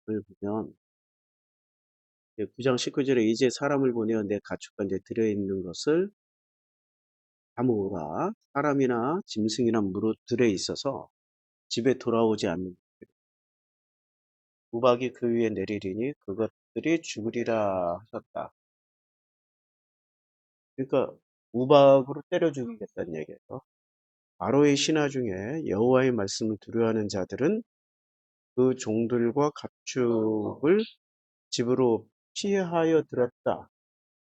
보면 9장 19절에 이제 사람을 보내어 내 가축 가운데 들어있는 것을 다 모으라. 사람이나 짐승이나 무릇 들어있어서 집에 돌아오지 않는 우박이 그 위에 내리리니 그것들이 죽으리라 하셨다. 그러니까 우박으로 때려 죽이겠다는 얘기예요. 바로의 신하 중에 여호와의 말씀을 두려워하는 자들은 그 종들과 가축을 집으로 피하여 들었다.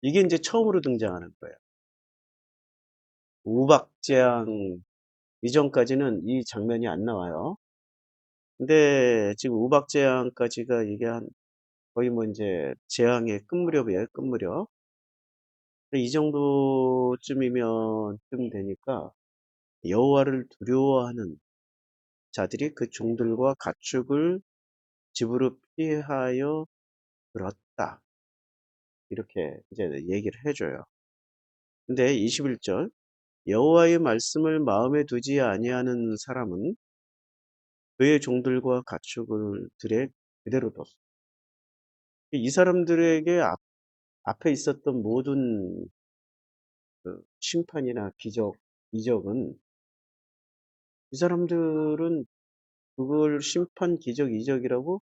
이게 이제 처음으로 등장하는 거예요. 우박재앙 이전까지는 이 장면이 안 나와요. 근데 지금 우박재앙까지가 이게 거의 뭐 이제 재앙의 끝무렵이에요. 끝무렵. 이 정도쯤이면 쯤 되니까 여호와를 두려워하는 자들이 그 종들과 가축을 집으로 피하여 들었다. 이렇게 이제 얘기를 해줘요. 근데 21절 여호와의 말씀을 마음에 두지 아니하는 사람은 그의 종들과 가축을 들에 그대로 뒀어. 이 사람들에게 앞에 있었던 모든 그 심판이나 기적, 이적은 이 사람들은 그걸 심판, 기적, 이적이라고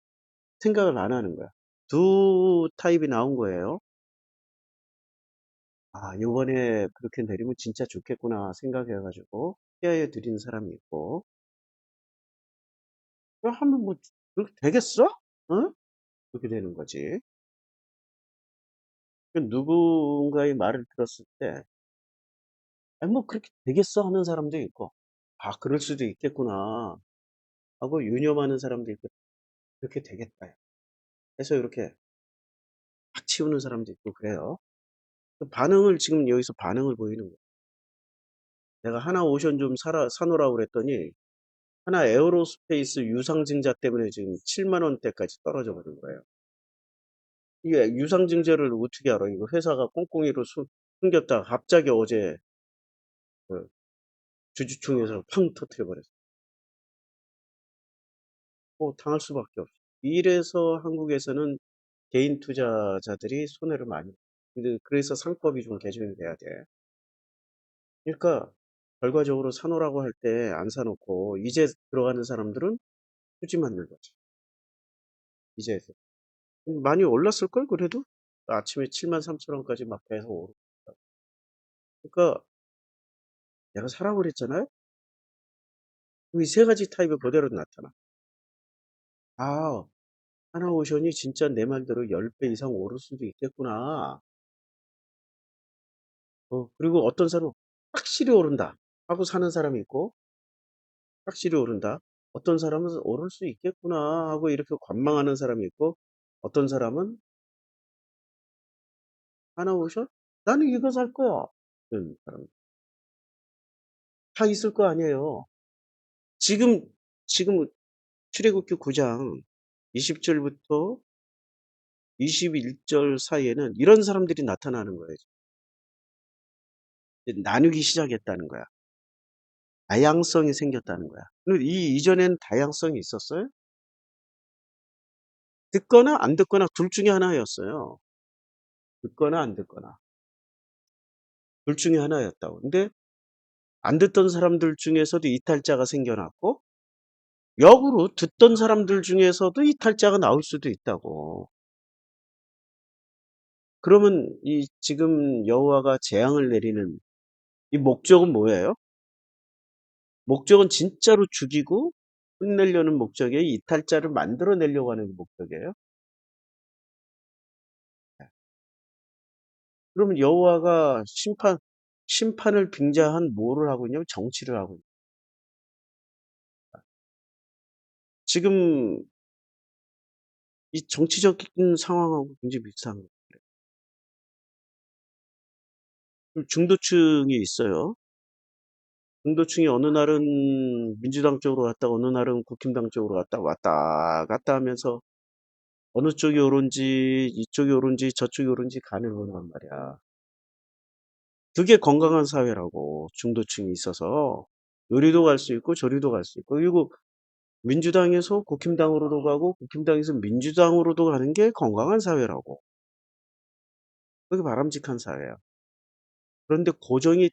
생각을 안 하는 거야. 두 타입이 나온 거예요. 아, 요번에 그렇게 내리면 진짜 좋겠구나 생각해가지고 피하여 드린 사람이 있고, 하면 뭐 그렇게 되겠어? 어? 그렇게 되는 거지. 누군가의 말을 들었을 때, 아니 뭐 그렇게 되겠어 하는 사람도 있고, 아 그럴 수도 있겠구나 하고 유념하는 사람도 있고, 그렇게 되겠다 해서 이렇게 팍 치우는 사람도 있고 그래요. 반응을 지금 여기서 반응을 보이는 거예요. 내가 하나 오션 좀 사놓으라고 그랬더니 하나 에어로스페이스 유상증자 때문에 지금 7만 원대까지 떨어져 버린 거예요. 이게 유상증자를 어떻게 알아? 이거 회사가 꽁꽁이로 숨겼다가 갑자기 어제 그 주주총회에서 팡 터트려 버렸어. 당할 수밖에 없어. 이래서 한국에서는 개인 투자자들이 손해를 많이. 근데 그래서 상법이 좀 개정이 돼야 돼. 그러니까 결과적으로 사놓으라고 할 때 안 사놓고 이제 들어가는 사람들은 수지 맞는 거지. 이제 많이 올랐을걸 그래도 아침에 7만 3천 원까지 막 계속 오르고. 그러니까 내가 사라고 그랬잖아요. 이 세 가지 타입이 그대로 나타나. 아, 하나오션이 진짜 내 말대로 10배 이상 오를 수도 있겠구나. 그리고 어떤 사람은 확실히 오른다 하고 사는 사람이 있고, 확실히 오른다. 어떤 사람은 오를 수 있겠구나 하고 이렇게 관망하는 사람이 있고, 어떤 사람은 하나오션? 나는 이거 살 거야. 그런 사람 다 있을 거 아니에요. 지금 출애굽기 9장 20절부터 21절 사이에는 이런 사람들이 나타나는 거예요. 이제 나누기 시작했다는 거야. 다양성이 생겼다는 거야. 근데 이전에는 다양성이 있었어요? 듣거나 안 듣거나 둘 중에 하나였어요. 듣거나 안 듣거나. 둘 중에 하나였다고. 근데 안 듣던 사람들 중에서도 이탈자가 생겨났고, 역으로 듣던 사람들 중에서도 이탈자가 나올 수도 있다고. 그러면 이 지금 여호와가 재앙을 내리는 이 목적은 뭐예요? 목적은 진짜로 죽이고 끝내려는 목적이에요? 이탈자를 만들어내려고 하는 목적이에요? 그러면 여호와가 심판을 빙자한 뭐를 하고 있냐면 정치를 하고 있어요. 지금 이 정치적인 상황하고 굉장히 비슷한 거예요. 중도층이 있어요. 중도층이 어느 날은 민주당 쪽으로 갔다가 어느 날은 국힘당 쪽으로 갔다 왔다 갔다 하면서 어느 쪽이 옳은지 이쪽이 옳은지 저쪽이 옳은지 가늠하는 말이야. 그게 건강한 사회라고. 중도층이 있어서 요리도 갈 수 있고 저리도 갈 수 있고. 그리고 민주당에서 국힘당으로도 가고 국힘당에서 민주당으로도 가는 게 건강한 사회라고. 그게 바람직한 사회야. 그런데 고정이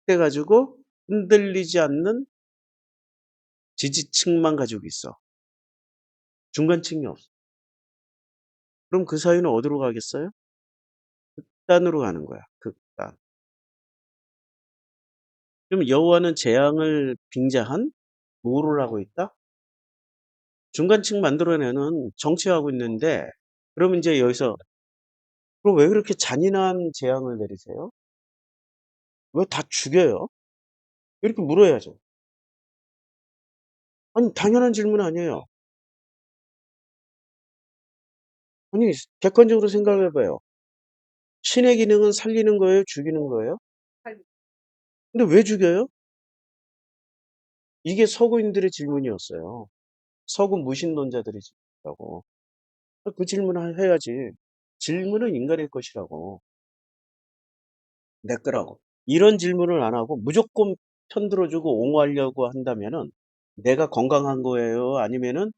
돼 가지고 흔들리지 않는 지지층만 가지고 있어. 중간층이 없어. 그럼 그 사회는 어디로 가겠어요? 극단으로 가는 거야. 극단. 그럼 여호와는 재앙을 빙자한 뭐를 하고 있다? 중간층 만들어내는 정치하고 있는데 그러면 이제 여기서 그럼 왜 그렇게 잔인한 재앙을 내리세요? 왜 다 죽여요? 이렇게 물어야죠. 아니 당연한 질문 아니에요. 아니 객관적으로 생각해 봐요. 신의 기능은 살리는 거예요? 죽이는 거예요? 근데 왜 죽여요? 이게 서구인들의 질문이었어요. 서구 무신론자들의 질문이라고. 그 질문을 해야지. 질문은 인간의 것이라고. 내 거라고. 이런 질문을 안 하고 무조건 편들어주고 옹호하려고 한다면은 내가 건강한 거예요? 아니면은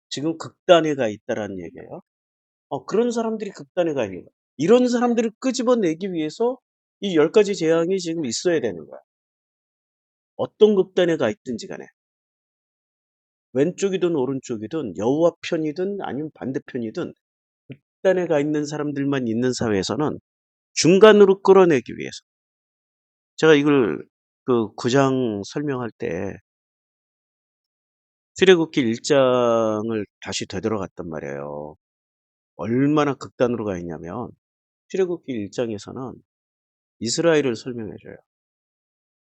지금 극단에 가 있다라는 얘기예요? 그런 사람들이 극단에 가 있는 거야. 이런 사람들을 끄집어내기 위해서 이 10가지 재앙이 지금 있어야 되는 거야. 어떤 극단에 가 있든지 간에. 왼쪽이든 오른쪽이든 여호와 편이든 아니면 반대편이든 극단에 가 있는 사람들만 있는 사회에서는 중간으로 끌어내기 위해서. 제가 이걸 그 9장 설명할 때 출애굽기 1장을 다시 되돌아갔단 말이에요. 얼마나 극단으로 가 있냐면 출애굽기 1장에서는 이스라엘을 설명해 줘요.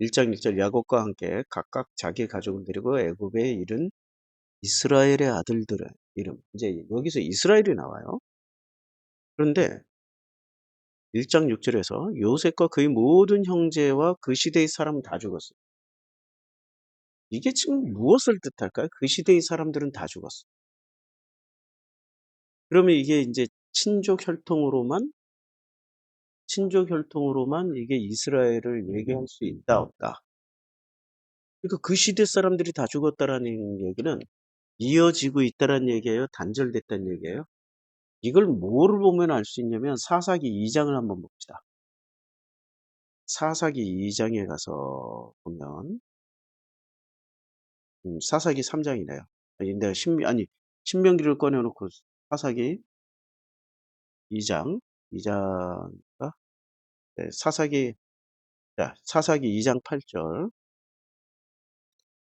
1장 1절 야곱과 함께 각각 자기 가족을 데리고 애굽에 이른 이스라엘의 아들들의 이름. 이제 여기서 이스라엘이 나와요. 그런데 1장 6절에서 요셉과 그의 모든 형제와 그 시대의 사람은 다 죽었어요. 이게 지금 무엇을 뜻할까요? 그 시대의 사람들은 다 죽었어. 그러면 이게 이제 친족 혈통으로만 이게 이스라엘을 얘기할 수 있다, 없다. 그러니까 그 시대 사람들이 다 죽었다라는 얘기는 이어지고 있다라는 얘기예요? 단절됐다는 얘기예요? 이걸 뭐를 보면 알 수 있냐면 사사기 2장을 한번 봅시다. 사사기 2장에 가서 보면 사사기 3장이네요. 아니 내가 신명기를 꺼내 놓고 사사기 2장 2장인가? 네, 사사기 2장 8절.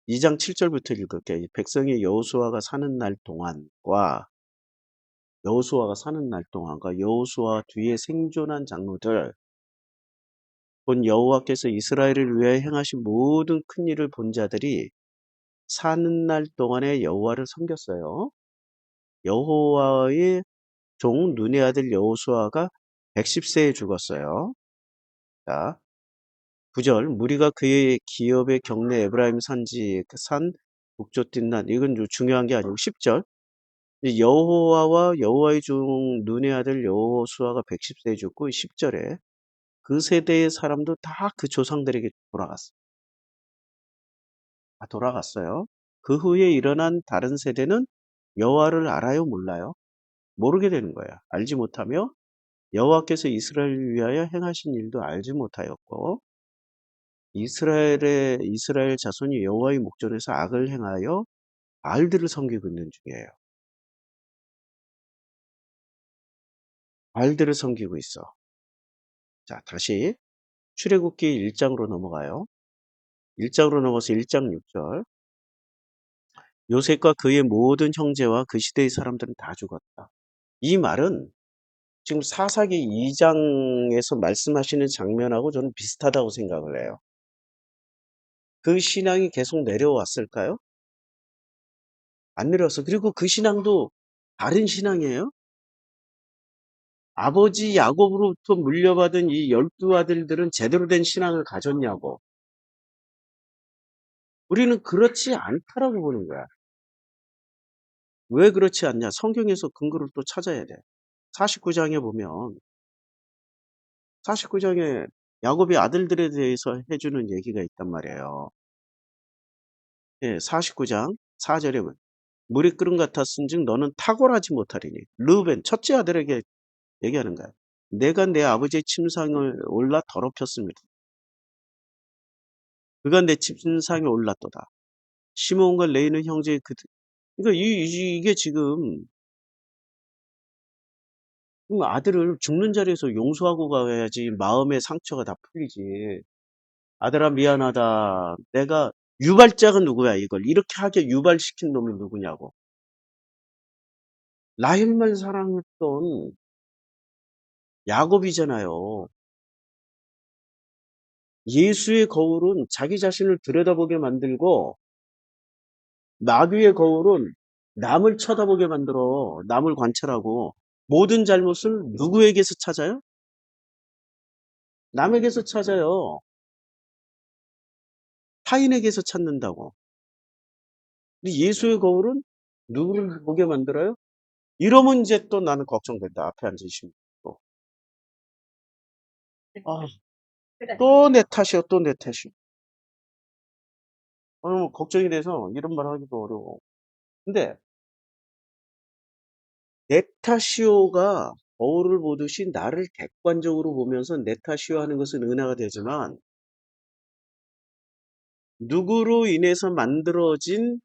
2장 7절부터 읽을게요. 백성이 여호수아가 사는 날 동안과 여호수아 뒤에 생존한 장로들 본 여호와께서 이스라엘을 위하여 행하신 모든 큰 일을 본 자들이 사는 날 동안에 여호와를 섬겼어요. 여호와의 종 눈의 아들 여호수아가 110세에 죽었어요. 자, 9절 무리가 그의 기업의 경내 에브라임 산지 산 북쪽 뒷난 이건 중요한 게 아니고 10절 여호와와 여호와의 종 눈의 아들 여호수아가 110세에 죽고 10절에 그 세대의 사람도 다 그 조상들에게 돌아갔어요. 다 돌아갔어요. 그 후에 일어난 다른 세대는 여호와를 알아요, 몰라요? 모르게 되는 거야. 알지 못하며 여호와께서 이스라엘을 위하여 행하신 일도 알지 못하였고 이스라엘 자손이 여호와의 목전에서 악을 행하여 바알들을 섬기고 있는 중이에요. 바알들을 섬기고 있어. 자, 다시 출애굽기 1장으로 넘어가요. 1장으로 넘어서 1장 6절. 요셉과 그의 모든 형제와 그 시대의 사람들은 다 죽었다. 이 말은 지금 사사기 2장에서 말씀하시는 장면하고 저는 비슷하다고 생각을 해요. 그 신앙이 계속 내려왔을까요? 안 내려왔어. 그리고 그 신앙도 다른 신앙이에요. 아버지 야곱으로부터 물려받은 이 12아들들은 제대로 된 신앙을 가졌냐고. 우리는 그렇지 않다라고 보는 거야. 왜 그렇지 않냐? 성경에서 근거를 또 찾아야 돼. 49장에 보면 49장에 야곱의 아들들에 대해서 해주는 얘기가 있단 말이에요. 예, 49장 4절에 보면 물이 끓은 같았은즉 너는 탁월하지 못하리니. 르우벤 첫째 아들에게 얘기하는 거야. 내가 내 아버지의 침상을 올라 더럽혔습니다. 그가 내 침상에 올랐도다. 시므온과 레위는 형제의 그들. 그러니까 이게 지금 아들을 죽는 자리에서 용서하고 가야지 마음의 상처가 다 풀리지. 아들아 미안하다. 내가 유발자가 누구야 이걸. 이렇게 하게 유발시킨 놈이 누구냐고. 라헬만 사랑했던 야곱이잖아요. 예수의 거울은 자기 자신을 들여다보게 만들고 마귀의 거울은 남을 쳐다보게 만들어. 남을 관찰하고 모든 잘못을 누구에게서 찾아요? 남에게서 찾아요. 타인에게서 찾는다고. 근데 예수의 거울은 누구를 보게 만들어요? 이러면 이제 또 나는 걱정된다. 앞에 앉으신 분. 아, 또 내 탓이요, 또 내 탓이요. 걱정이 돼서 이런 말 하기도 어려워. 근데 내 탓이요가 거울을 보듯이 나를 객관적으로 보면서 내 탓이요 하는 것은 은혜가 되지만 누구로 인해서 만들어진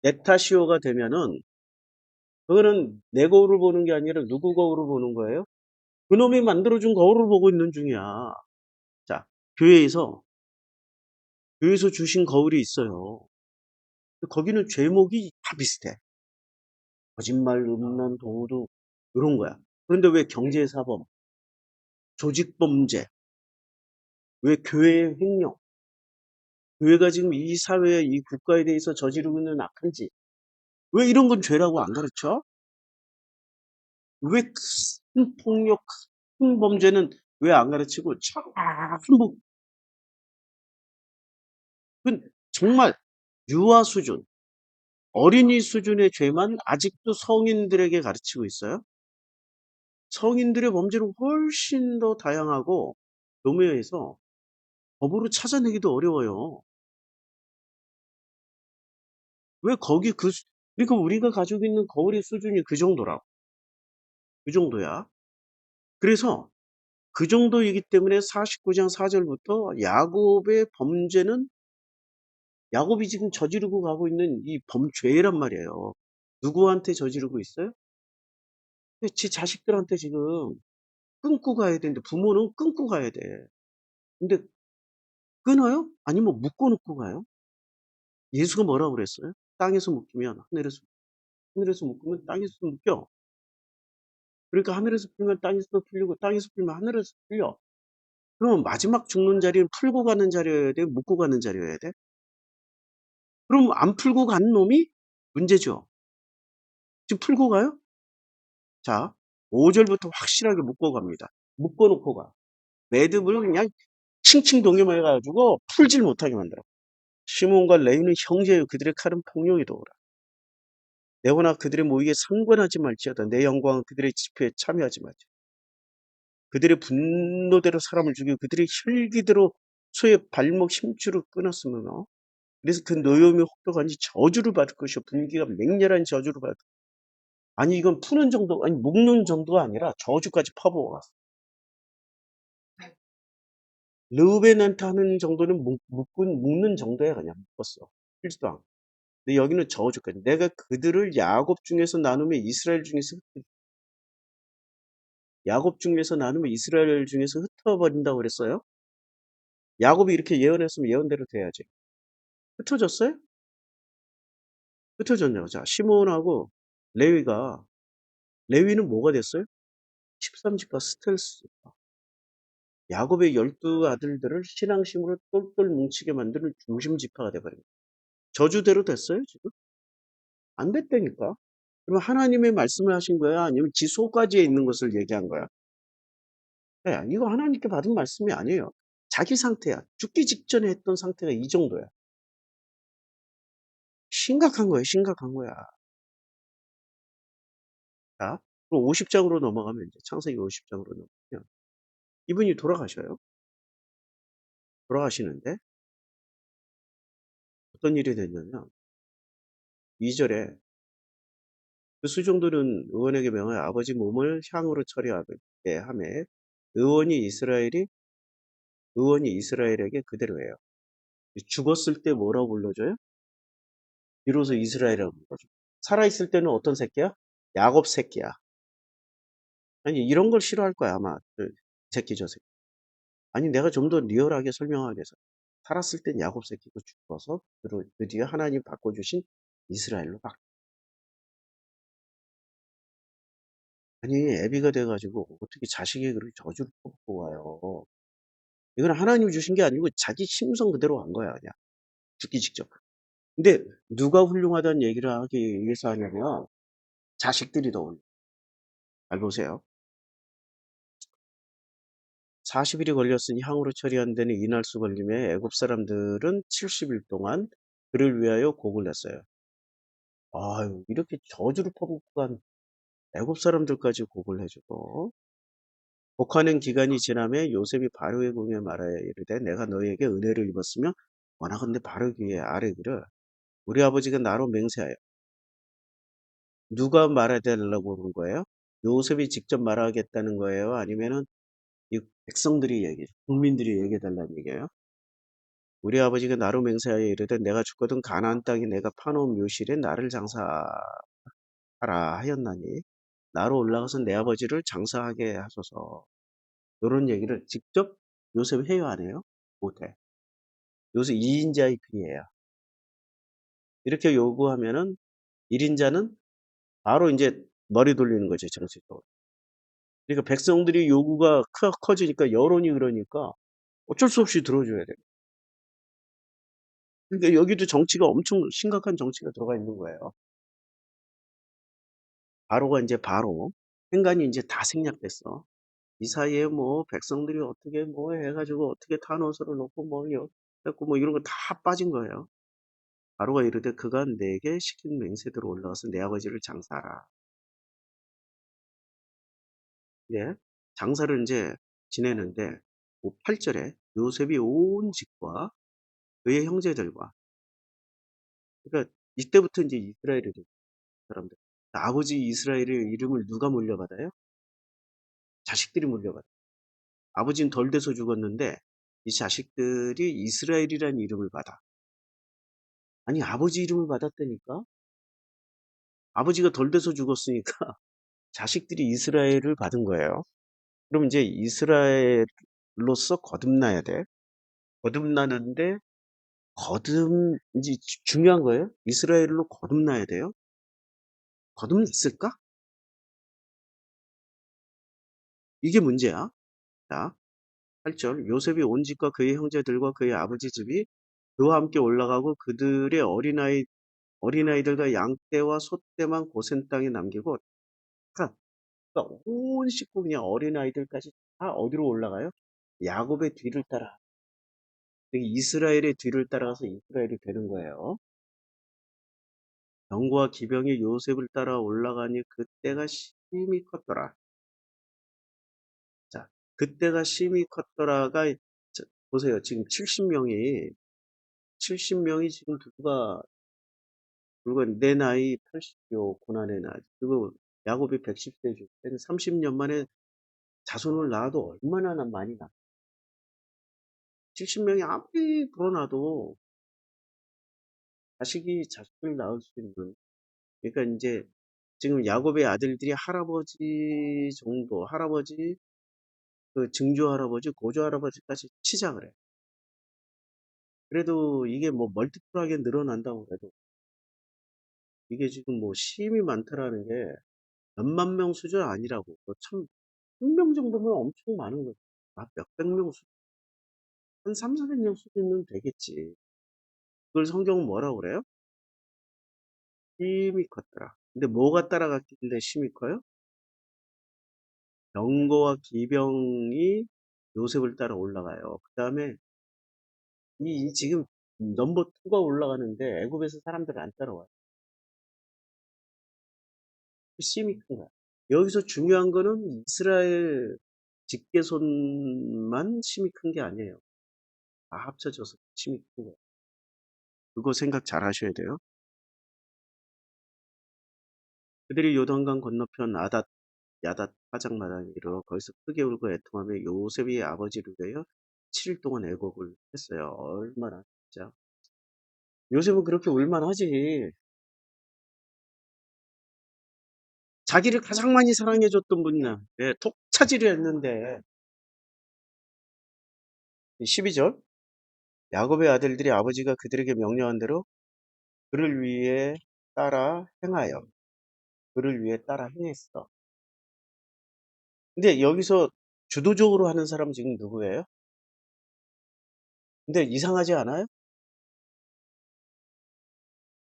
내 탓이요가 되면은 그거는 내 거울을 보는 게 아니라 누구 거울을 보는 거예요? 그놈이 만들어준 거울을 보고 있는 중이야. 자, 교회에서 주신 거울이 있어요. 거기는 죄목이 다 비슷해. 거짓말, 음란, 도둑 이런 거야. 그런데 왜 경제사범, 조직범죄, 왜 교회의 횡령, 교회가 지금 이 사회에 이 국가에 대해서 저지르고 있는 악한 짓, 왜 이런 건 죄라고 안 가르쳐? 왜 큰 폭력, 큰 범죄는 왜 안 가르치고 전부 정말 유아 수준, 어린이 수준의 죄만 아직도 성인들에게 가르치고 있어요? 성인들의 범죄는 훨씬 더 다양하고 교묘해서 법으로 찾아내기도 어려워요. 왜 거기 그러니까 우리가 가지고 있는 거울의 수준이 그 정도라고. 그 정도야. 그래서 그 정도이기 때문에 49장 4절부터 야곱의 범죄는 야곱이 지금 저지르고 가고 있는 이 범죄란 말이에요. 누구한테 저지르고 있어요? 지 자식들한테 지금 끊고 가야 되는데 부모는 끊고 가야 돼. 근데 끊어요? 아니면 묶어 놓고 가요? 예수가 뭐라고 그랬어요? 땅에서 묶이면 하늘에서 묶으면 땅에서 묶여. 그러니까 하늘에서 풀면 땅에서 풀리고 땅에서 풀면 하늘에서 풀려. 그러면 마지막 죽는 자리는 풀고 가는 자리여야 돼? 묶고 가는 자리여야 돼? 그럼 안 풀고 가는 놈이 문제죠. 지금 풀고 가요? 자, 5절부터 확실하게 묶어 갑니다. 묶어 놓고 가. 매듭을 그냥 칭칭 동여매 가지고 풀질 못하게 만들어. 시몬과 레위는 형제요 그들의 칼은 폭력이더라. 내오나 그들의 모의에 상관하지 말지어다. 내 영광은 그들의 집회에 참여하지 말지. 그들의 분노대로 사람을 죽이고 그들의 혈기대로 소의 발목 힘줄을 끊었으며 그래서 그 노여움이 혹독한지 저주를 받을 것이요 분기가 맹렬한 저주를 받을. 아니 이건 푸는 정도 아니 묶는 정도가 아니라 저주까지 퍼부어갔어. 르우벤한테 하는 정도는 묶는 정도야 그냥 묶었어. 풀지도 않고. 근데 여기는 저주까지. 내가 그들을 야곱 중에서 나누면 이스라엘 중에서 흩어버린다고 그랬어요. 야곱이 이렇게 예언했으면 예언대로 돼야지. 흩어졌어요? 흩어졌냐고. 자, 시몬하고 레위는 뭐가 됐어요? 13지파 스텔스. 야곱의 12 아들들을 신앙심으로 똘똘 뭉치게 만드는 중심 지파가 돼버린 거예요. 저주대로 됐어요, 지금? 안 됐다니까. 그럼 하나님의 말씀을 하신 거야? 아니면 지 속가지에 있는 것을 얘기한 거야? 야, 이거 하나님께 받은 말씀이 아니에요. 자기 상태야. 죽기 직전에 했던 상태가 이 정도야. 심각한 거예요, 심각한 거야. 자, 그럼 50장으로 넘어가면 이제 창세기 50장으로 넘어가면 이분이 돌아가셔요. 돌아가시는데 어떤 일이 됐냐면 2절에 그 수종들은 의원에게 명하여 아버지 몸을 향으로 처리하게 하매 의원이 이스라엘이 의원이 이스라엘에게 그대로 해요. 죽었을 때 뭐라고 불러줘요? 비로소 이스라엘이라고 불러줘. 살아있을 때는 어떤 새끼야? 야곱 새끼야. 아니 이런 걸 싫어할 거야 아마 그 새끼 저 새끼. 아니 내가 좀 더 리얼하게 설명하기 위해서 살았을 땐 야곱 새끼고 죽어서 그 뒤에 하나님 바꿔주신 이스라엘로 바뀌어. 아니 애비가 돼가지고 어떻게 자식이 그렇게 저주를 퍼붓고 와요. 이건 하나님이 주신 게 아니고 자기 심성 그대로 한 거야 그냥 죽기 직전. 근데 누가 훌륭하다는 얘기를 하기 위해서 하냐면 자식들이 더 훌륭해. 잘 보세요. 40일이 걸렸으니 향으로 처리한 데는 이날수 걸림에 애굽 사람들은 70일 동안 그를 위하여 곡을 냈어요. 아유 이렇게 저주를 퍼붓고 간 애굽 사람들까지 곡을 해주고 곡하는 기간이 지나매 요셉이 바로의 궁에 말하여 이르되 내가 너희에게 은혜를 입었으며 원하건대 바로 귀에 아뢰기를 우리 아버지가 나로 맹세하여 누가 말해달라고 그런 거예요? 요셉이 직접 말하겠다는 거예요? 아니면은 이 백성들이 국민들이 얘기해달라는 얘기예요? 우리 아버지가 나로 맹세하여 이르되 내가 죽거든 가나안 땅에 내가 파놓은 묘실에 나를 장사하라 하였나니 나로 올라가서 내 아버지를 장사하게 하소서. 이런 얘기를 직접 요셉이 해요 안 해요? 못해. 요셉 2인자의 비예요. 이렇게 요구하면은 1인자는 바로 이제 머리 돌리는 거죠 정치적으로. 그러니까 백성들이 요구가 커지니까 여론이 그러니까 어쩔 수 없이 들어줘야 돼요. 그러니까 여기도 정치가 엄청 심각한 정치가 들어가 있는 거예요. 바로가 이제 바로 행간이 이제 다 생략됐어. 이 사이에 뭐 백성들이 어떻게 뭐 해가지고 어떻게 탄원서를 놓고 뭐 했고 뭐 이런 거 다 빠진 거예요. 바로가 이르되 그가 내게 시킨 맹세대로 올라가서 내 아버지를 장사하라. 예. 장사를 이제 지내는데 8절에 요셉이 온 집과 그의 형제들과 그러니까 이때부터 이제 이스라엘이 된 사람들. 아버지 이스라엘의 이름을 누가 물려받아요? 자식들이 물려받아요. 아버지는 덜 돼서 죽었는데 이 자식들이 이스라엘이라는 이름을 받아. 아니 아버지 이름을 받았다니까? 아버지가 덜 돼서 죽었으니까 자식들이 이스라엘을 받은 거예요. 그럼 이제 이스라엘로서 거듭나야 돼. 거듭나는데 이제 중요한 거예요. 이스라엘로 거듭나야 돼요. 거듭났을까? 이게 문제야. 자, 8절 요셉이 온 집과 그의 형제들과 그의 아버지 집이 그와 함께 올라가고 그들의 어린아이들과 양떼와 소떼만 고센 땅에 남기고 그러니까 온 식구 그냥 어린아이들까지 다 어디로 올라가요? 야곱의 뒤를 따라 이스라엘의 뒤를 따라가서 이스라엘이 되는 거예요. 병과 기병이 요셉을 따라 올라가니 그때가 심히 컸더라. 자, 그때가 심히 컸더라가 보세요. 지금 70명이 지금 불과 내 나이 80요 고난의 날. 그리고 야곱이 110세 줄 때는 30년 만에 자손을 낳아도 얼마나 많이 낳아. 70명이 아무리 불어나도 자식을 낳을 수 있는. 그러니까 이제 지금 야곱의 아들들이 할아버지, 그 증조 할아버지, 고조 할아버지까지 치자 그래. 그래도 이게 뭐 멀티플하게 늘어난다고 해도 이게 지금 뭐 심이 많다라는 게 몇만 명 수준 아니라고. 뭐 천 명 정도면 엄청 많은 거지. 몇백 명 수준, 한 3, 400명 수준은 되겠지. 그걸 성경은 뭐라고 그래요? 심이 컸더라. 근데 뭐가 따라갔길래 심이 커요? 병거와 기병이 요셉을 따라 올라가요. 그 다음에 지금 넘버 2가 올라가는데 애굽에서 사람들 안 따라와요. 심이 큰 거야. 여기서 중요한 거는 이스라엘 직계손만 심이 큰 게 아니에요. 다 합쳐져서 심이 큰 거예요. 그거 생각 잘 하셔야 돼요. 그들이 요단강 건너편 아닷 야닷 파장마당에 이르러 거기서 크게 울고 애통하며 요셉의 아버지를 위하여 7일 동안 애곡을 했어요. 얼마나 진짜. 요셉은 그렇게 울만하지. 자기를 가장 많이 사랑해줬던 분이나 예, 톡차지를 했는데 12절 야곱의 아들들이 아버지가 그들에게 명령한 대로 그를 위해 따라 행하여 그를 위해 따라 행했어. 근데 여기서 주도적으로 하는 사람은 지금 누구예요? 근데 이상하지 않아요?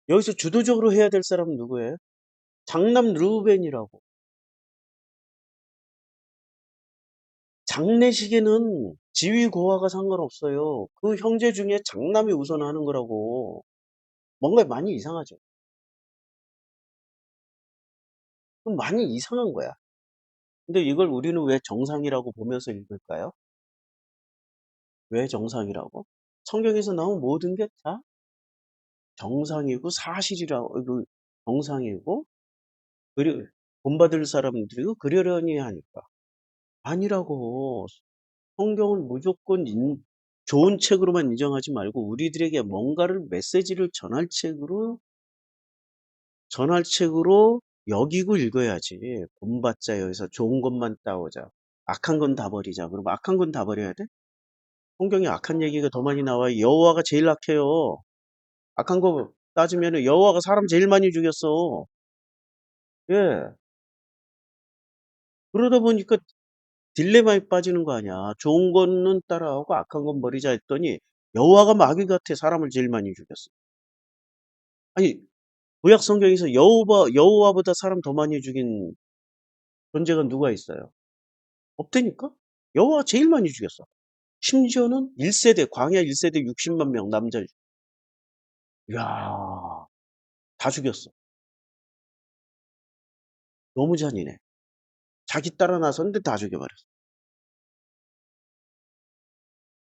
여기서 주도적으로 해야 될 사람은 누구예요? 장남 르우벤이라고. 장례식에는 지위 고하가 상관없어요. 그 형제 중에 장남이 우선하는 거라고. 뭔가 많이 이상하죠. 그럼 많이 이상한 거야. 근데 이걸 우리는 왜 정상이라고 보면서 읽을까요? 왜 정상이라고? 성경에서 나온 모든 게 다 정상이고 사실이라고, 정상이고, 본받을 사람들이고 그러려니 하니까. 아니라고. 성경은 무조건 좋은 책으로만 인정하지 말고 우리들에게 뭔가를 메시지를 전할 책으로 여기고 읽어야지. 본받자 여기서 좋은 것만 따오자. 악한 건 다 버리자. 그럼 악한 건 다 버려야 돼? 성경에 악한 얘기가 더 많이 나와요. 여호와가 제일 악해요. 악한 거 따지면 여호와가 사람 제일 많이 죽였어. 예. 그러다 보니까 딜레마에 빠지는 거 아니야. 좋은 거는 따라하고 악한 건 버리자 했더니 여호와가 마귀 같아 사람을 제일 많이 죽였어. 아니 구약 성경에서 여호와보다 사람 더 많이 죽인 존재가 누가 있어요? 없다니까? 여호와 제일 많이 죽였어. 심지어는 1세대 광야 1세대 60만 명 남자. 이야 다 죽였어. 너무 잔인해. 자기 따라 나섰는데 다 죽여버렸어.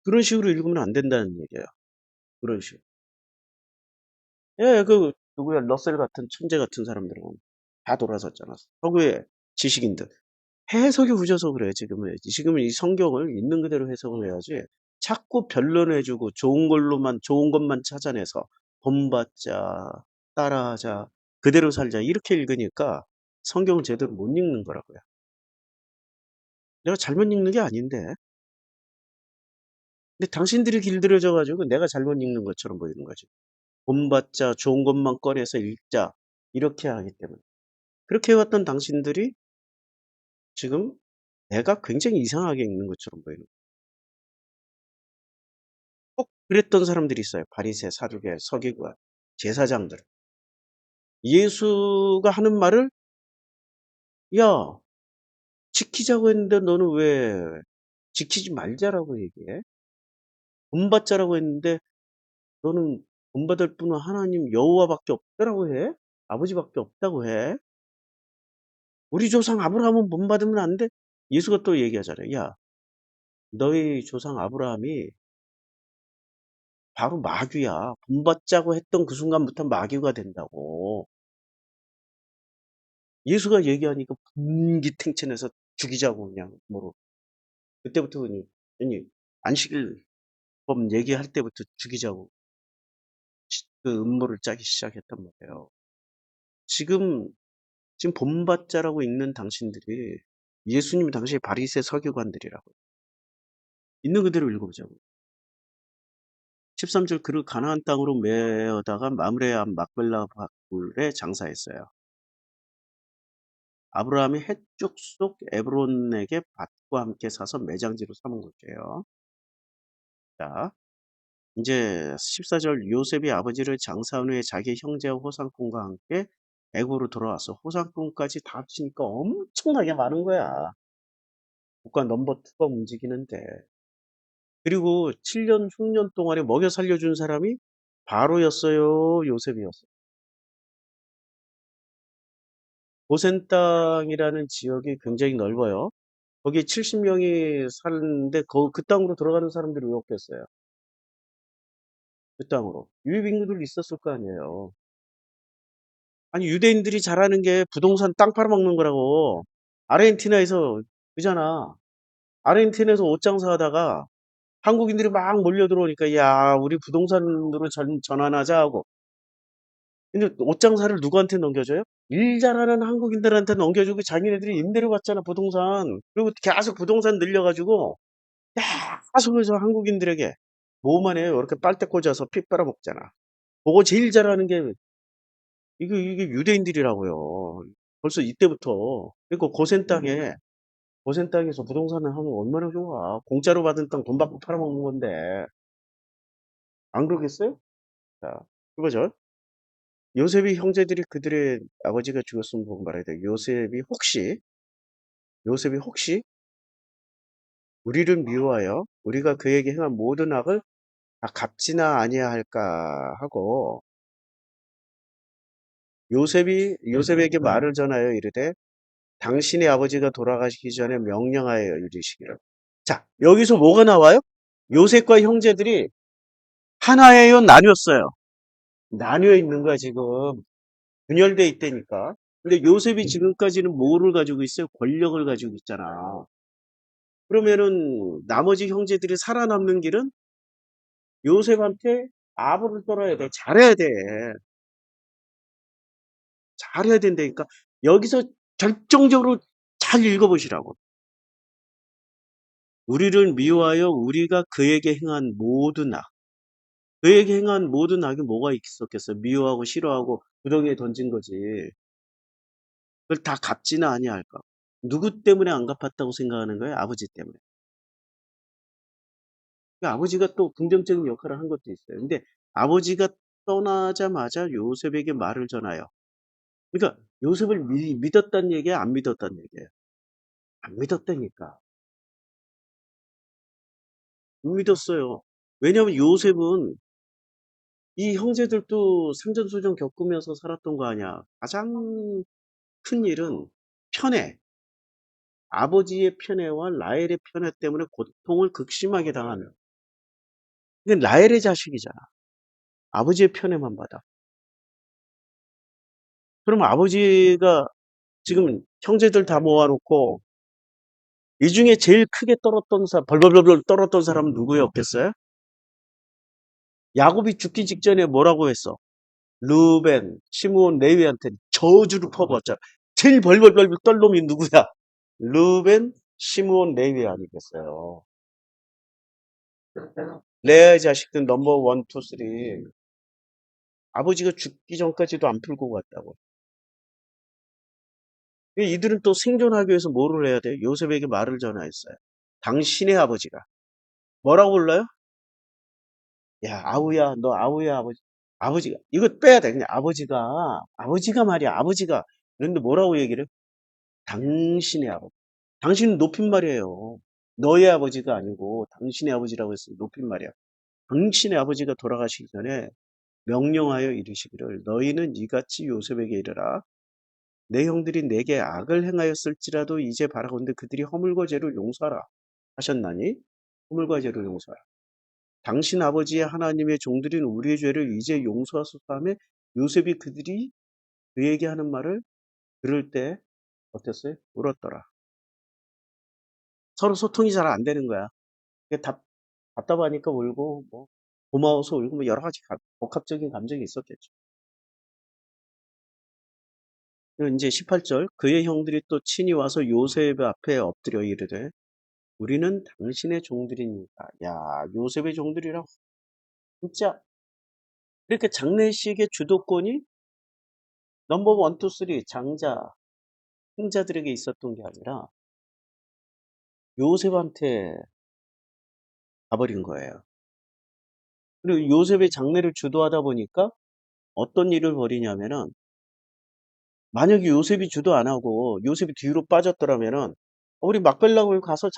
그런 식으로 읽으면 안 된다는 얘기예요. 그런 식으로. 예, 누구야, 러셀 같은 천재 같은 사람들은 다 돌아섰잖아. 서구의 지식인들. 해석이 후져서 그래, 지금은. 지금은 이 성경을 있는 그대로 해석을 해야지. 자꾸 변론해주고 좋은 것만 찾아내서 본받자, 따라하자, 그대로 살자. 이렇게 읽으니까 성경을 제대로 못 읽는 거라고요. 내가 잘못 읽는 게 아닌데. 근데 당신들이 길들여져가지고 내가 잘못 읽는 것처럼 보이는 거지. 본받자, 좋은 것만 꺼내서 읽자. 이렇게 하기 때문에. 그렇게 해왔던 당신들이 지금 내가 굉장히 이상하게 읽는 것처럼 보이는 거예요. 꼭 그랬던 사람들이 있어요. 바리새, 사두개, 서기관, 제사장들. 예수가 하는 말을 야 지키자고 했는데 너는 왜 지키지 말자라고 얘기해? 본받자라고 했는데 너는 본받을 분은 하나님 여호와밖에 없다라고 해? 아버지밖에 없다고 해? 우리 조상 아브라함은 본받으면 안 돼? 예수가 또 얘기하잖아요. 야 너희 조상 아브라함이 바로 마귀야. 본받자고 했던 그 순간부터 마귀가 된다고. 예수가 얘기하니까 분기탱천해서 죽이자고 그냥 뭐로. 그때부터 아니 안식일법 얘기할 때부터 죽이자고 그 음모를 짜기 시작했단 말이에요. 지금 본받자라고 읽는 당신들이 예수님 당시에 바리새 서기관들이라고. 있는 그대로 읽어보자고. 13절 그를 가나안 땅으로 메어다가 마므레암 막벨라 바굴에 장사했어요. 아브라함이 해쪽 속 에브론에게 밭과 함께 사서 매장지로 삼은 거죠. 자, 이제 14절 요셉이 아버지를 장사한 후에 자기 형제와 호상꾼과 함께 애굽으로 돌아와서 호상꾼까지 다 합치니까 엄청나게 많은 거야. 국가 넘버 2가 움직이는데. 그리고 7년 흉년 동안에 먹여 살려준 사람이 바로였어요, 요셉이었어요. 고센 땅이라는 지역이 굉장히 넓어요. 거기 70명이 사는데 그 땅으로 들어가는 사람들이 왜 없겠어요? 그 땅으로. 유입 인구들 있었을 거 아니에요. 아니 유대인들이 잘하는 게 부동산 땅 팔아먹는 거라고. 아르헨티나에서 그잖아. 아르헨티나에서 옷 장사하다가 한국인들이 막 몰려 들어오니까 야 우리 부동산으로 전환하자 하고. 근데 옷 장사를 누구한테 넘겨줘요? 일 잘하는 한국인들한테 넘겨주고 자기네들이 임대료 받잖아 부동산. 그리고 계속 부동산 늘려가지고 계속 그래서 한국인들에게 뭐만 해요. 이렇게 빨대 꽂아서 피 빨아먹잖아. 그거 제일 잘하는 게 이게 유대인들이라고요. 벌써 이때부터. 그러니까 고센 땅에서 부동산을 하면 얼마나 좋아. 공짜로 받은 땅 돈 받고 팔아먹는 건데. 안 그러겠어요? 자, 그거죠. 요셉이 형제들이 그들의 아버지가 죽었으면 보고 말해야 돼. 요셉이 혹시 우리를 미워하여 우리가 그에게 행한 모든 악을 다 갚지나 아니할까 하고 요셉에게 말을 전하여 이르되 당신의 아버지가 돌아가시기 전에 명령하여 이르시기를. 자, 여기서 뭐가 나와요? 요셉과 형제들이 하나예요, 나뉘었어요. 나뉘어 있는 거야, 지금. 분열돼 있다니까. 근데 요셉이 지금까지는 뭐를 가지고 있어요? 권력을 가지고 있잖아. 그러면은 나머지 형제들이 살아남는 길은 요셉한테 아부를 떨어야 돼. 잘해야 돼. 잘해야 된다니까. 여기서 결정적으로 잘 읽어보시라고. 우리를 미워하여 우리가 그에게 행한 모든 악. 그에게 행한 모든 악이 뭐가 있었겠어요? 미워하고 싫어하고 구덩이에 던진 거지. 그걸 다 갚지는 아니할까? 누구 때문에 안 갚았다고 생각하는 거예요? 아버지 때문에. 그러니까 아버지가 또 긍정적인 역할을 한 것도 있어요. 근데 아버지가 떠나자마자 요셉에게 말을 전하여. 그러니까 요셉을 믿었다는 얘기야? 안 믿었다는 얘기예요? 안 믿었다니까. 안 믿었어요. 왜냐하면 요셉은 이 형제들도 상전수전 겪으면서 살았던 거 아니야. 가장 큰 일은 편애. 아버지의 편애와 라헬의 편애 때문에 고통을 극심하게 당하는. 이게 라헬의 자식이잖아. 아버지의 편애만 받아. 그럼 아버지가 지금 형제들 다 모아놓고 이 중에 제일 크게 떨었던 사람, 벌벌벌 떨었던 사람은 누구였겠어요? 야곱이 죽기 직전에 뭐라고 했어? 르벤, 시므온, 레위한테 저주를 퍼부었잖아. 제일 벌벌벌 떨 놈이 누구야? 르벤, 시므온, 레위 아니겠어요? 레아의 자식들 넘버 원, 투, 쓰리. 아버지가 죽기 전까지도 안 풀고 갔다고. 이들은 또 생존하기 위해서 뭐를 해야 돼? 요셉에게 말을 전하였어요. 당신의 아버지가. 뭐라고 불러요? 야, 아우야, 너 아우야, 아버지. 아버지가. 이거 빼야 돼. 그냥 아버지가 말이야, 아버지가. 그런데 뭐라고 얘기를 해? 당신의 아버지. 당신은 높임말이에요. 너의 아버지가 아니고 당신의 아버지라고 했으면 높임말이야. 당신의 아버지가 돌아가시기 전에 명령하여 이르시기를 너희는 이같이 요셉에게 이르라. 내 형들이 내게 악을 행하였을지라도 이제 바라건대 그들이 허물과 죄를 용서하라 하셨나니 허물과 죄를 용서하라. 당신 아버지의 하나님의 종들인 우리의 죄를 이제 용서하소서 하며 요셉이 그들이 그에게 하는 말을 들을 때 어땠어요? 울었더라. 서로 소통이 잘 안 되는 거야. 답답하니까 울고 뭐 고마워서 울고 뭐 여러 가지 복합적인 감정이 있었겠죠. 그리고 이제 18절 그의 형들이 또 친히 와서 요셉 앞에 엎드려 이르되 우리는 당신의 종들이니까. 야, 요셉의 종들이라고. 진짜 이렇게 장례식의 주도권이 넘버 원, 투, 쓰리 형자들에게 있었던 게 아니라 요셉한테 가버린 거예요. 그리고 요셉의 장례를 주도하다 보니까 어떤 일을 벌이냐면은 만약에 요셉이 주도 안 하고 요셉이 뒤로 빠졌더라면은 우리 막벨락을 가서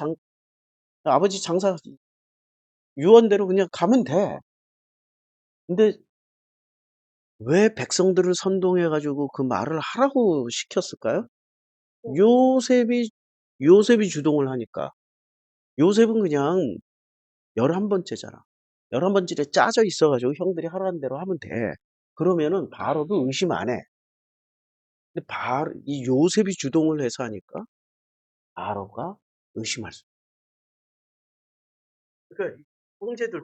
아버지 장사 유언대로 그냥 가면 돼. 근데 왜 백성들을 선동해 가지고 그 말을 하라고 시켰을까요? 요셉이 요셉이 주동을 하니까. 요셉은 그냥 11번째잖아. 11번째에 짜져 있어 가지고 형들이 하라는 대로 하면 돼. 그러면은 바로도 의심 안 해. 근데 바로 이 요셉이 주동을 해서 하니까 바로가 의심할 수. 그러니까 형제들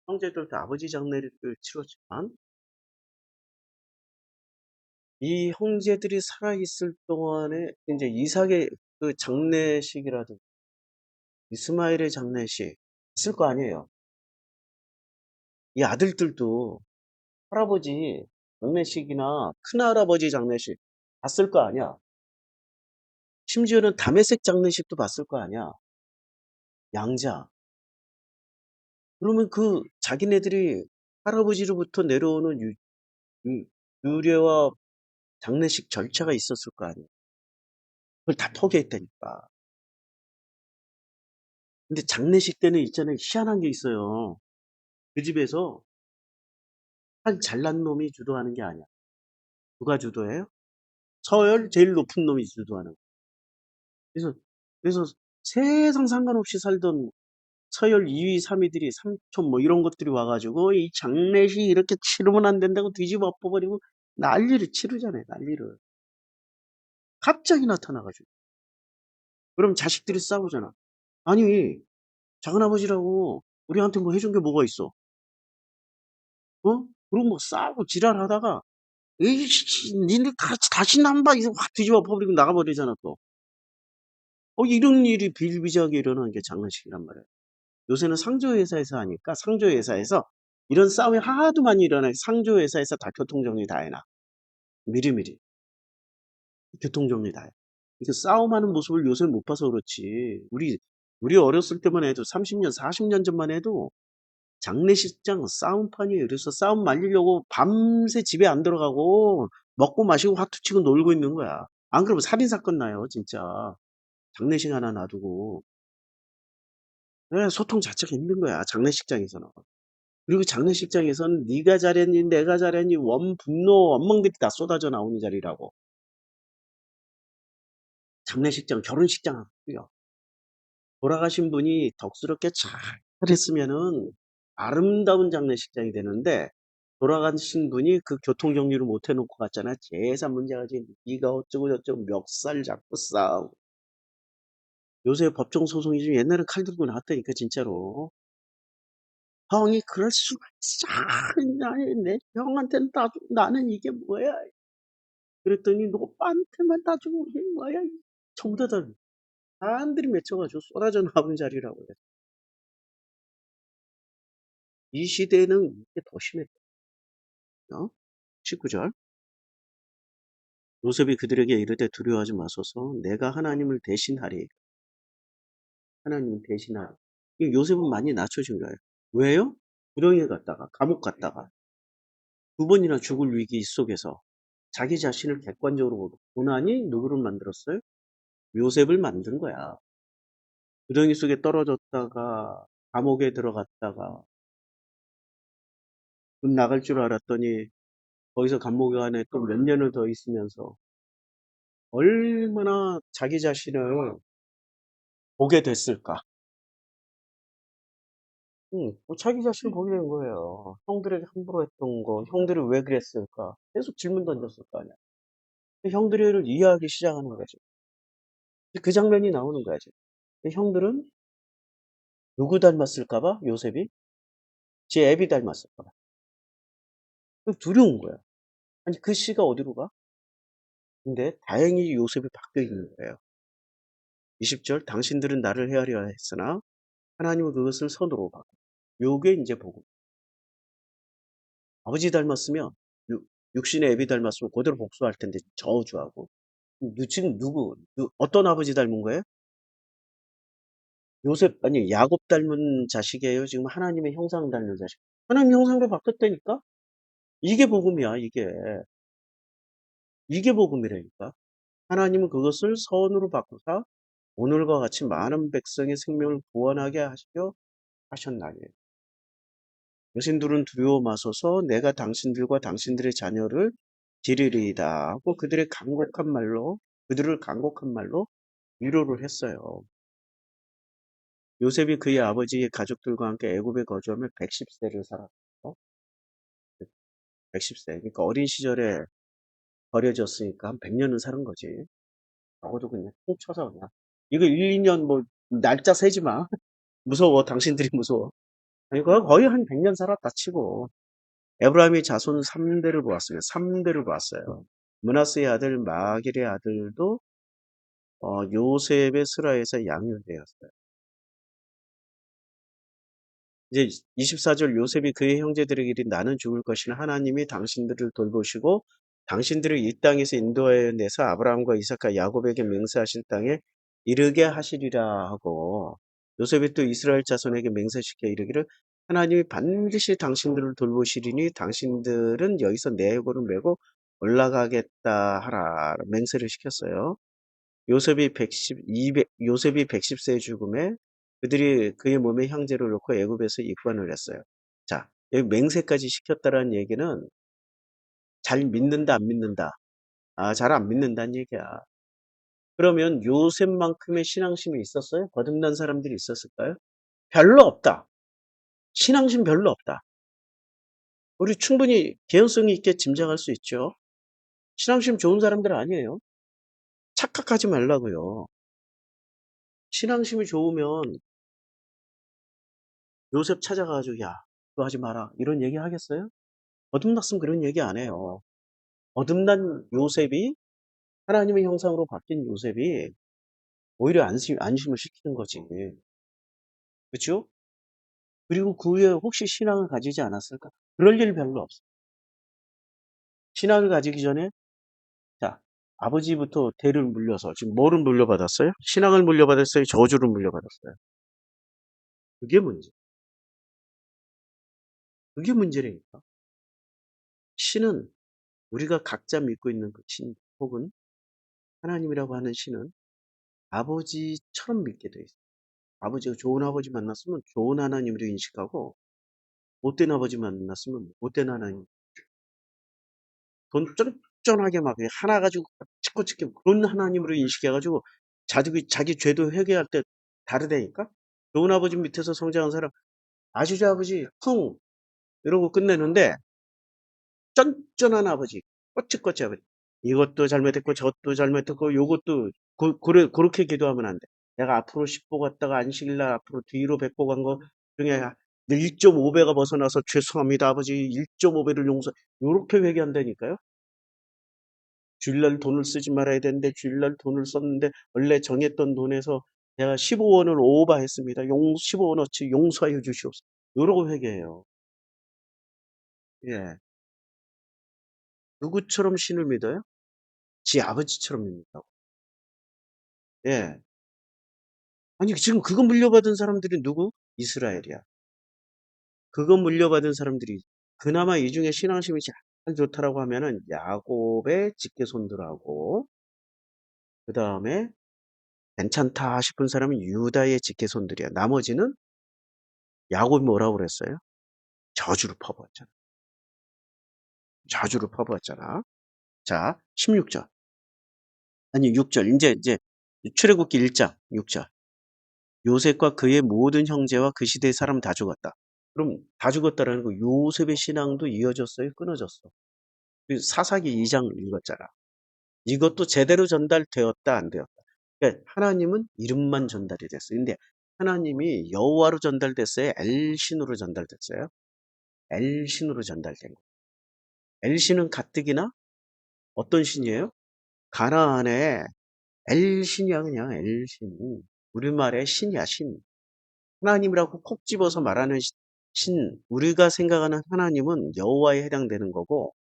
형제들도 아버지 장례를 치렀지만 이 형제들이 살아 있을 동안에 이제 이삭의 그 장례식이라든지 이스마엘의 장례식 있을 거 아니에요. 이 아들들도 할아버지 장례식이나 큰할아버지 장례식 봤을 거 아니야. 심지어는 다메섹 장례식도 봤을 거 아니야. 양자. 그러면 그 자기네들이 할아버지로부터 내려오는 유래와 장례식 절차가 있었을 거 아니야. 그걸 다 포기했다니까. 근데 장례식 때는 있잖아요. 희한한 게 있어요. 그 집에서 한 잘난 놈이 주도하는 게 아니야. 누가 주도해요? 서열 제일 높은 놈이 주도하는 거야. 그래서 세상 상관없이 살던 서열 2위, 3위들이 삼촌 뭐 이런 것들이 와가지고 이 장례식 이렇게 치르면 안 된다고 뒤집어 엎어버리고 난리를 치르잖아요. 난리를. 갑자기 나타나가지고. 그럼 자식들이 싸우잖아. 아니 작은아버지라고 우리한테 뭐 해준 게 뭐가 있어? 어? 그럼 뭐 싸우고 지랄하다가 에이씨 니네 같이 다시 남봐 이거 확 뒤집어 엎어버리고 나가버리잖아 또. 이런 일이 비일비재하게 일어나는 게 장례식이란 말이야. 요새는 상조회사에서 하니까 상조회사에서 이런 싸움이 하도 많이 일어나요. 상조회사에서 다 교통정리 다 해놔. 미리미리. 교통정리 다 해. 그러니까 싸움하는 모습을 요새 못 봐서 그렇지. 우리 어렸을 때만 해도 30년, 40년 전만 해도 장례식장 싸움판이에요. 그래서 싸움 말리려고 밤새 집에 안 들어가고 먹고 마시고 화투 치고 놀고 있는 거야. 안 그러면 살인사건 나요, 진짜. 장례식 하나 놔두고. 네, 소통 자체가 힘든 거야, 장례식장에서는. 그리고 장례식장에서는 네가 잘했니 내가 잘했니 분노 원망들이 다 쏟아져 나오는 자리라고. 장례식장 결혼식장 하고요. 돌아가신 분이 덕스럽게 잘 했으면은 아름다운 장례식장이 되는데 돌아가신 분이 그 교통정리를 못 해놓고 갔잖아. 재산 문제가지. 네가 어쩌고 저쩌고 멱살 잡고 싸우고. 요새 법정 소송이 좀 옛날에 칼 들고 나왔다니까 진짜로. 형이 그럴 수가 있어. 내 형한테는 나는 이게 뭐야. 그랬더니 너 오빠한테만 따지고 이게 뭐야. 전부 다 사람들이 맺혀가지고 쏟아져 나오는 자리라고 그래. 이 시대에는 이게 더 심했다. 19절. 요셉이 그들에게 이르되 두려워하지 마소서 내가 하나님을 대신하리. 하나님을 대신하리. 요셉은 많이 낮춰진 거예요. 왜요? 구덩이에 갔다가 감옥 갔다가 두 번이나 죽을 위기 속에서 자기 자신을 객관적으로 보고 고난이 누구를 만들었어요? 요셉을 만든 거야. 구덩이 속에 떨어졌다가 감옥에 들어갔다가 문 나갈 줄 알았더니 거기서 감옥 안에 또 몇 년을 더 있으면서 얼마나 자기 자신을 보게 됐을까? 뭐 자기 자신을 보게 된 거예요. 형들에게 함부로 했던 거, 형들이 왜 그랬을까? 계속 질문 던졌을 거 아니야. 형들을 이해하기 시작하는 거지. 그 장면이 나오는 거야지. 형들은 누구 닮았을까봐? 요셉이? 제 애비 닮았을까봐. 두려운 거야. 아니, 그 씨가 어디로 가? 근데 다행히 요셉이 바뀌어 있는 거예요. 20절, 당신들은 나를 헤아려 했으나 하나님은 그것을 선으로 바꿔. 요게 이제 복음. 아버지 닮았으면, 육신의 애비 닮았으면 그대로 복수할 텐데, 저주하고. 지금 어떤 아버지 닮은 거예요? 요셉, 아니, 야곱 닮은 자식이에요? 지금 하나님의 형상 닮은 자식. 하나님 형상으로 바뀌었다니까? 이게 복음이야, 이게. 이게 복음이라니까. 하나님은 그것을 선으로 바꾸사 오늘과 같이 많은 백성의 생명을 구원하게 하시려 하셨나니. 당신들은 두려워 마소서 내가 당신들과 당신들의 자녀를 기르리이다 하고 그들을 간곡한 말로 위로를 했어요. 요셉이 그의 아버지의 가족들과 함께 애굽에 거주하며 110세를 살았어. 110세. 그러니까 어린 시절에 버려졌으니까 한 100년은 사는 거지. 적어도 그냥 통 쳐서 그냥. 이거 1, 2년 뭐 날짜 세지 마. 무서워. 당신들이 무서워. 아니, 거의 한 100년 살았다 치고. 에브라임의 자손 3대를 보았어요. 3대를 보았어요. 므낫세의 아들 마길의 아들도 요셉의 스라에서 양육되었어요. 이제 24절 요셉이 그의 형제들에게 이르 나는 죽을 것이나 하나님이 당신들을 돌보시고 당신들을 이 땅에서 인도하여 내서 아브라함과 이삭과 야곱에게 맹세하신 땅에 이르게 하시리라 하고 요셉이 또 이스라엘 자손에게 맹세시켜 이르기를 하나님이 반드시 당신들을 돌보시리니 당신들은 여기서 내 해골을 메고 올라가겠다 하라 맹세를 시켰어요. 요셉이 110세의 죽음에 그들이 그의 몸에 형제를 놓고 애굽에서 입관을 했어요. 자, 여기 맹세까지 시켰다라는 얘기는 잘 믿는다, 안 믿는다. 잘 안 믿는다는 얘기야. 그러면 요셉만큼의 신앙심이 있었어요? 거듭난 사람들이 있었을까요? 별로 없다. 신앙심 별로 없다. 우리 충분히 개연성이 있게 짐작할 수 있죠. 신앙심 좋은 사람들 아니에요. 착각하지 말라고요. 신앙심이 좋으면 요셉 찾아가가지고 야, 그거 하지 마라. 이런 얘기 하겠어요? 거듭났으면 그런 얘기 안 해요. 거듭난 요셉이 하나님의 형상으로 바뀐 요셉이 오히려 안심을 시키는 거지. 그렇죠? 그리고 그 후에 혹시 신앙을 가지지 않았을까? 그럴 일 별로 없어. 신앙을 가지기 전에 자 아버지부터 대를 물려서 지금 뭐를 물려받았어요? 신앙을 물려받았어요? 저주를 물려받았어요? 그게 문제. 그게 문제라니까. 신은 우리가 각자 믿고 있는 그 신 혹은 하나님이라고 하는 신은 아버지처럼 믿게 돼 있어요. 아버지가 좋은 아버지 만났으면 좋은 하나님으로 인식하고 못된 아버지 만났으면 못된 하나님. 돈 쫀쫀하게 막 하나 가지고 치고치고 그런 하나님으로 인식해가지고 자기 죄도 회개할 때 다르다니까. 좋은 아버지 밑에서 성장한 사람 아시죠 아버지 쿵 이러고 끝내는데 쫀쫀한 아버지 꼬치꼬치 아버지 이것도 잘못했고 저것도 잘못했고 요것도 그렇게 기도하면 안 돼. 내가 앞으로 10보 갔다가 안식일날 앞으로 뒤로 100보 간 거 중에 1.5배가 벗어나서 죄송합니다 아버지 1.5배를 요렇게 회개한다니까요. 주일날 돈을 쓰지 말아야 되는데 주일날 돈을 썼는데 원래 정했던 돈에서 내가 15원을 오버했습니다. 15원어치 용서하여 주시옵소서. 요러고 회개해요. 예. 누구처럼 신을 믿어요? 지 아버지처럼 믿는다고. 예. 아니 지금 그거 물려받은 사람들이 누구? 이스라엘이야. 그거 물려받은 사람들이 그나마 이 중에 신앙심이 제일 좋다라고 하면은 야곱의 직계손들하고 그 다음에 괜찮다 싶은 사람은 유다의 직계손들이야. 나머지는 야곱이 뭐라고 그랬어요? 저주를 퍼부었잖아. 저주를 퍼부었잖아. 자, 16절. 아니, 6절. 이제 출애굽기 1장 6절. 요셉과 그의 모든 형제와 그 시대의 사람 다 죽었다. 그럼 다 죽었다라는 거 요셉의 신앙도 이어졌어요? 끊어졌어? 사사기 2장 읽었잖아. 이것도 제대로 전달되었다, 안 되었다. 그러니까 하나님은 이름만 전달이 됐어요. 근데 하나님이 여호와로 전달됐어요? 엘신으로 전달됐어요? 엘신으로 전달된 거. 엘신은 가뜩이나 어떤 신이에요? 가나안의 엘신이야 그냥 엘신. 우리말의 신이야 신. 하나님이라고 콕 집어서 말하는 신. 우리가 생각하는 하나님은 여호와에 해당되는 거고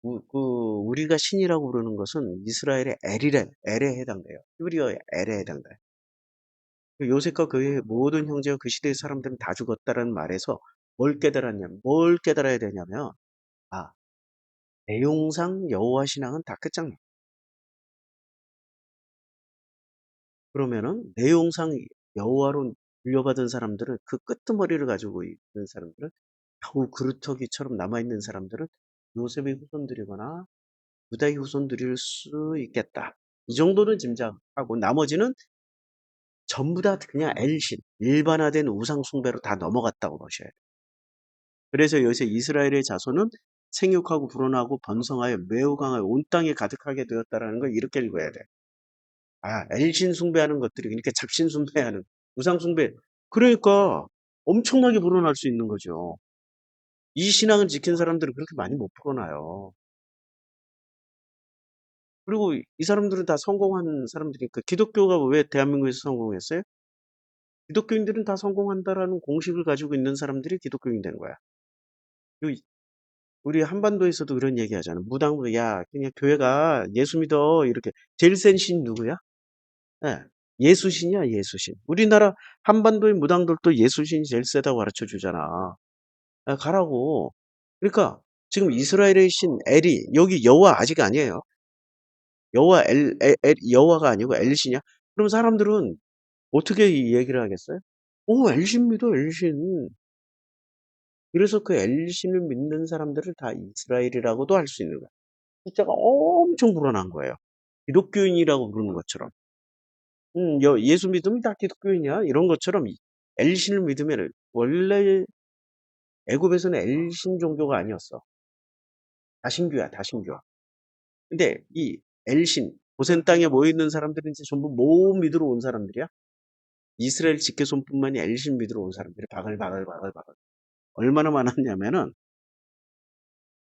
우리가 신이라고 부르는 것은 이스라엘의 엘에 해당돼요. 히브리어의 엘에 해당돼요. 요셉과 그의 모든 형제와 그 시대의 사람들은 다 죽었다는 말에서 뭘 깨달았냐면 뭘 깨달아야 되냐면 내용상 여호와 신앙은 다 끝장나. 그러면은 내용상 여호와로 물려받은 사람들은 그 끄트머리를 가지고 있는 사람들은 겨우 그루터기처럼 남아있는 사람들은 요셉의 후손들이거나 유다의 후손들일 수 있겠다. 이 정도는 짐작하고 나머지는 전부 다 그냥 엘신, 일반화된 우상 숭배로 다 넘어갔다고 보셔야 돼요. 그래서 여기서 이스라엘의 자손은 생육하고 불어나고 번성하여 매우 강하여 온 땅에 가득하게 되었다라는 걸 이렇게 읽어야 돼. 아, 엘신 숭배하는 것들이 그러니까 잡신 숭배하는 우상 숭배. 그러니까 엄청나게 불어날 수 있는 거죠. 이 신앙을 지킨 사람들은 그렇게 많이 못 불어나요. 그리고 이 사람들은 다 성공한 사람들이니까 기독교가 왜 대한민국에서 성공했어요? 기독교인들은 다 성공한다라는 공식을 가지고 있는 사람들이 기독교인 된 거야. 그리고 우리 한반도에서도 그런 얘기 하잖아. 무당으로, 야, 그냥 교회가 예수 믿어. 이렇게. 제일 센 신 누구야? 예. 예수신이야, 예수신. 우리나라 한반도의 무당들도 예수신이 제일 세다고 가르쳐 주잖아. 아, 가라고. 그러니까 지금 이스라엘의 신 엘이 여기 여호와 아직 아니에요. 여호와 여호와가 아니고 엘신이야. 그럼 사람들은 어떻게 이 얘기를 하겠어요? 오, 엘신 믿어, 엘신. 그래서 그 엘신을 믿는 사람들을 다 이스라엘이라고도 할 수 있는 거야. 숫자가 엄청 불어난 거예요. 기독교인이라고 부르는 것처럼. 예수 믿으면 다 기독교인이야. 이런 것처럼 엘신을 믿으면 원래 애굽에서는 엘신 종교가 아니었어. 다신교야, 다신교. 근데 이 엘신, 고센 땅에 모여 있는 사람들은 이제 전부 모험 믿으러 온 사람들이야. 이스라엘 직계손뿐만이 엘신 믿으러 온 사람들이 바글바글. 얼마나 많았냐면은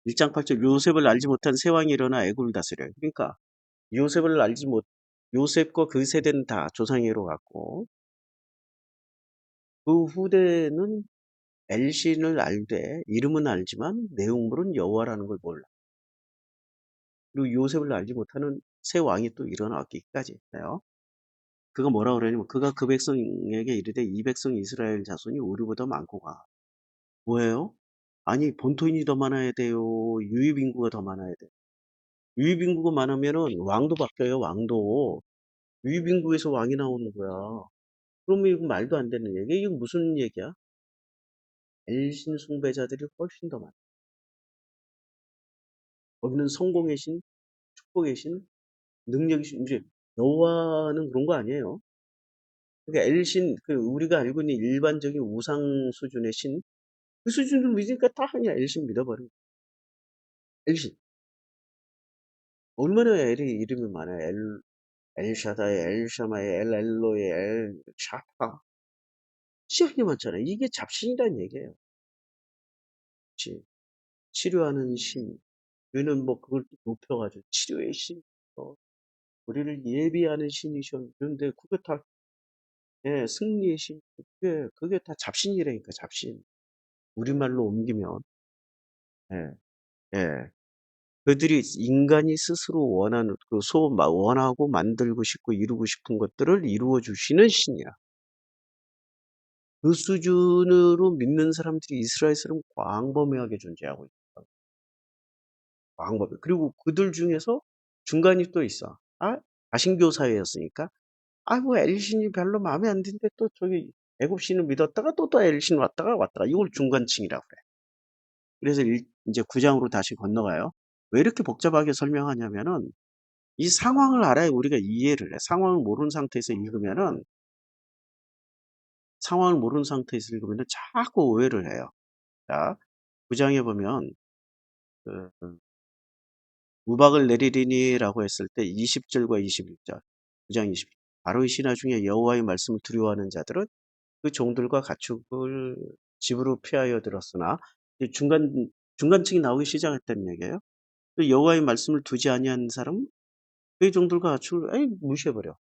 1장 8절 요셉을 알지 못한 새 왕이 일어나 애굽을 다스려요. 그러니까 요셉을 알지 못 요셉과 그 세대는 다 조상애로 갔고 그 후대는 엘신을 알되 이름은 알지만 내용물은 여호와라는 걸 몰라. 그리고 요셉을 알지 못하는 새 왕이 또 일어나기까지 해요. 그가 뭐라 그러냐면 그가 그 백성에게 이르되 이 백성 이스라엘 자손이 우리보다 많고 가. 뭐예요? 아니 본토인이 더 많아야 돼요. 유입인구가 더 많아야 돼. 유입인구가 많으면은 왕도 바뀌어요. 왕도. 유입인구에서 왕이 나오는 거야. 그러면 이거 말도 안 되는 얘기야. 이거 무슨 얘기야? 엘신 숭배자들이 훨씬 더 많아. 거기는 성공의 신, 축복의 신, 능력의 신. 이제 여호와는 그런 거 아니에요. 그러니까 엘신, 그 우리가 알고 있는 일반적인 우상 수준의 신, 그 수준을 믿으니까 다 그냥 엘신 믿어버려. 엘신. 얼마나 엘이 이름이 많아요. 엘샤다이, 엘샤마이, 엘로이, 엘샤파. 시간이 많잖아요. 이게 잡신이란 얘기예요. 그치? 치료하는 신. 우리는 뭐 그걸 또 높여가지고 치료의 신. 우리를 예비하는 신이셔. 그런데 그게 다, 예, 승리의 신. 그게 다 잡신이라니까, 잡신. 우리말로 옮기면, 예, 예. 그들이 인간이 스스로 원하는, 원하고 만들고 싶고 이루고 싶은 것들을 이루어 주시는 신이야. 그 수준으로 믿는 사람들이 이스라엘처럼 광범위하게 존재하고 있다. 광범위. 그리고 그들 중에서 중간이 또 있어. 아, 다신교 사회였으니까. 아, 뭐 엘신이 별로 마음에 안 드는데 또 저기 애굽신을 믿었다가 또 엘신 왔다가 이걸 중간층이라고 그래. 그래서 이제 9장으로 다시 건너가요. 왜 이렇게 복잡하게 설명하냐면은 이 상황을 알아야 우리가 이해를 해. 상황을 모르는 상태에서 읽으면은 자꾸 오해를 해요. 자, 9장에 보면 그 우박을 내리리니라고 했을 때 20절과 21절. 9장 20절. 바로 이 신하 중에 여호와의 말씀을 두려워하는 자들은 그 종들과 가축을 집으로 피하여 들었으나 이제 중간층이 나오기 시작했다는 얘기예요. 그 여호와의 말씀을 두지 아니한 사람은 그 종들과 가축을 무시해버려.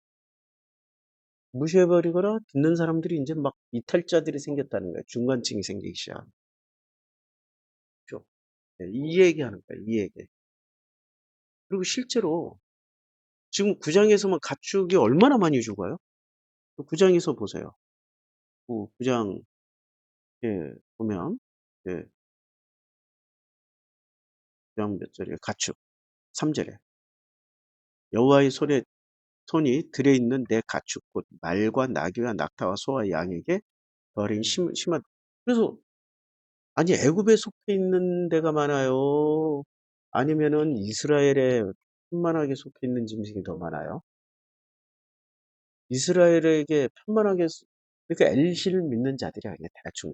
무시해버리거나 듣는 사람들이 이제 막 이탈자들이 생겼다는 거예요. 중간층이 생기기 시작하죠. 네, 이 얘기하는 거예요. 이 얘기. 그리고 실제로 지금 9장에서만 가축이 얼마나 많이 죽어요? 9장에서 보세요. 9장 예, 보면 예, 9장 몇 절이에요? 가축 3절에 여호와의 손이 들에 있는 내 가축 곧 말과 나귀와 낙타와 소와 양에게 벌인 심한 그래서 아니 애굽에 속해 있는 데가 많아요. 아니면은 이스라엘에 편만하게 속해 있는 짐승이 더 많아요. 이스라엘에게 편만하게 그러니까 엘신을 믿는 자들이 아니야 대충.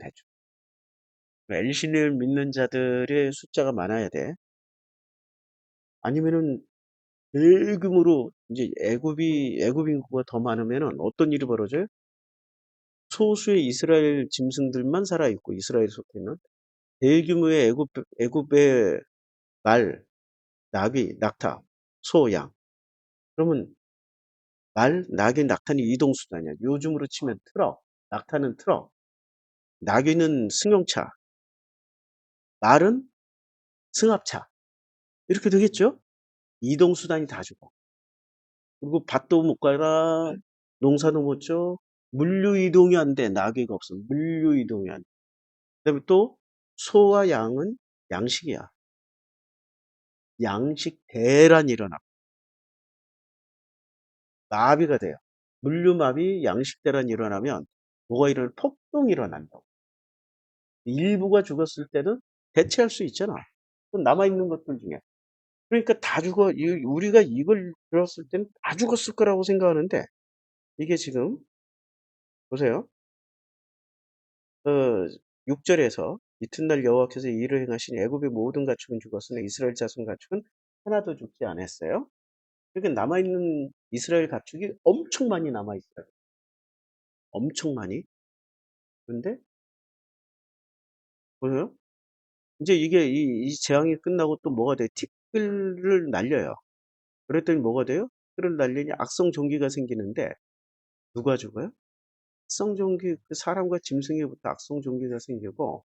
엘신을 믿는 자들의 숫자가 많아야 돼. 아니면은 대규모로 이제 애굽 인구가 더 많으면은 어떤 일이 벌어져요? 소수의 이스라엘 짐승들만 살아 있고 이스라엘 속에 있는 대규모의 애굽의 말, 나귀, 낙타, 소, 양. 그러면 말, 나귀, 낙타는 이동수단이야. 요즘으로 치면 트럭, 낙타는 트럭, 나귀는 승용차, 말은 승합차. 이렇게 되겠죠? 이동수단이 다 죽어. 그리고 밭도 못 가라, 농사도 못 져, 물류 이동이 안 돼. 나귀가 없어. 물류 이동이 안 돼. 그다음에 또 소와 양은 양식이야. 양식 대란이 일어나. 마비가 돼요. 물류마비, 양식 대란이 일어나면 뭐가 일어나? 폭동이 일어난다고. 일부가 죽었을 때는 대체할 수 있잖아. 남아있는 것들 중에. 그러니까 다 죽어. 우리가 이걸 들었을 때는 다 죽었을 거라고 생각하는데 이게 지금 보세요. 어, 6절에서 이튿날 여호와께서 이 일을 행하시니 애굽의 모든 가축은 죽었으나 이스라엘 자손 가축은 하나도 죽지 않았어요. 그러니까 남아있는 이스라엘 가축이 엄청 많이 남아있어요. 엄청 많이. 그런데 보세요. 이제 이게 이 재앙이 끝나고 또 뭐가 돼? 티끌을 날려요. 그랬더니 뭐가 돼요? 티끌을 날리니 악성 종기가 생기는데 누가 죽어요? 악성 종기, 그 사람과 짐승에부터 악성 종기가 생기고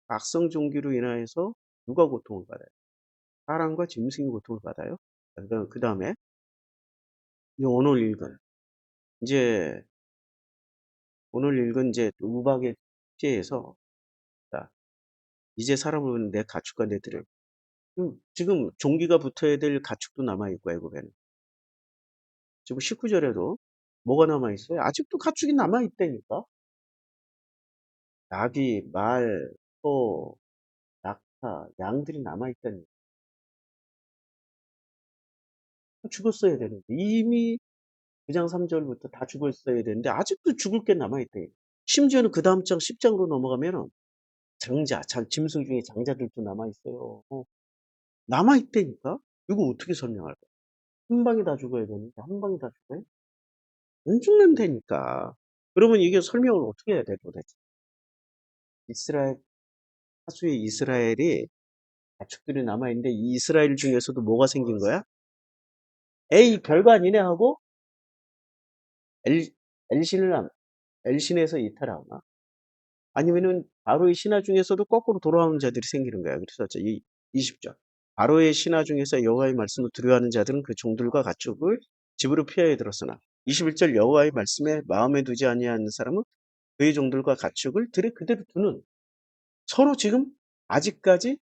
악성 종기로 인하여서 누가 고통을 받아요? 사람과 짐승이 고통을 받아요. 그 다음에 오늘 읽은 이제 오늘 읽은 이제 우박의 축제에서 자, 이제 사람을 보는 내 가축과 내 들을 지금 종기가 붙어야 될 가축도 남아있고 애굽에는 지금 19절에도 뭐가 남아있어요? 아직도 가축이 남아있다니까. 나귀, 말, 소, 낙타, 양들이 남아있다니까. 죽었어야 되는데 이미 9장 3절부터 다 죽었어야 되는데 아직도 죽을 게 남아있다. 심지어는 그 다음 장 10장으로 넘어가면은 짐승 중에 장자들도 남아있어요. 남아있다니까? 이거 어떻게 설명할까? 한 방에 다 죽어야 되는데 한 방에 다 죽어요? 안 죽는 다니까. 그러면 이게 설명을 어떻게 해야 돼 도대체? 이스라엘 하수의 이스라엘이 가축들이 남아있는데 이 이스라엘 중에서도 뭐가 생긴 거야? 에이 별거 아니네 하고 엘, 엘신을 엘신에서 이탈하거나 아니면은 바로의 신하 중에서도 거꾸로 돌아오는 자들이 생기는 거야. 그래서 이 20절 바로의 신하 중에서 여호와의 말씀을 두려워하는 자들은 그 종들과 가축을 집으로 피하여 들었으나 21절 여호와의 말씀에 마음에 두지 아니하는 사람은 그의 종들과 가축을 들에 그대로 두는 서로 지금 아직까지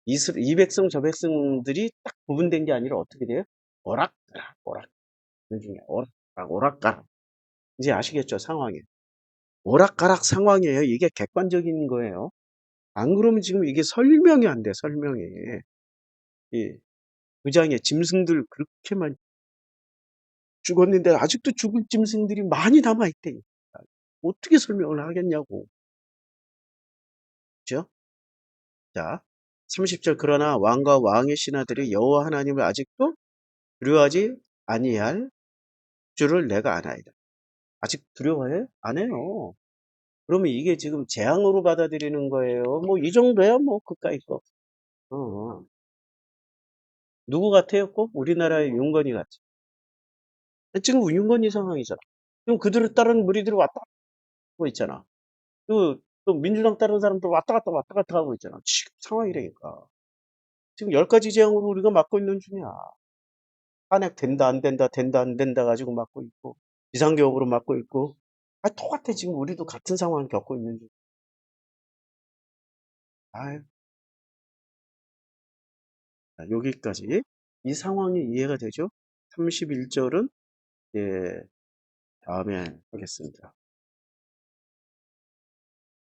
이 백성 저 백성들이 딱 구분된 게 아니라 어떻게 돼요? 오락가락 오락 나중에 오락가락 오락가락 이제 아시겠죠 상황이 오락가락 상황이에요. 이게 객관적인 거예요. 안 그러면 지금 이게 설명이 안 돼, 설명이. 이 의장에 짐승들 그렇게 많이 죽었는데 아직도 죽을 짐승들이 많이 남아있대. 어떻게 설명을 하겠냐고. 그죠? 자, 30절 그러나 왕과 왕의 신하들이 여호와 하나님을 아직도 두려워하지 아니할 줄을 내가 아나이다. 아직 두려워해? 안 해요. 그러면 이게 지금 재앙으로 받아들이는 거예요. 뭐 이 정도야 뭐 그까이 거. 어. 누구 같아요? 꼭 우리나라의 윤건이 같지. 지금 윤건이 상황이잖아. 지금 그들을 따르는 무리들이 왔다 갔다 하고 있잖아. 또 민주당 따르는 사람들 왔다 갔다 하고 있잖아. 지금 상황이라니까. 지금 10가지 재앙으로 우리가 맞고 있는 중이야. 탄핵 된다 안 된다 된다 안 된다 가지고 맞고 있고 비상계엄으로 맞고 있고 똑같아. 지금 우리도 같은 상황을 겪고 있는 중. 아유, 여기까지. 이 상황이 이해가 되죠? 31절은 예, 다음에 하겠습니다.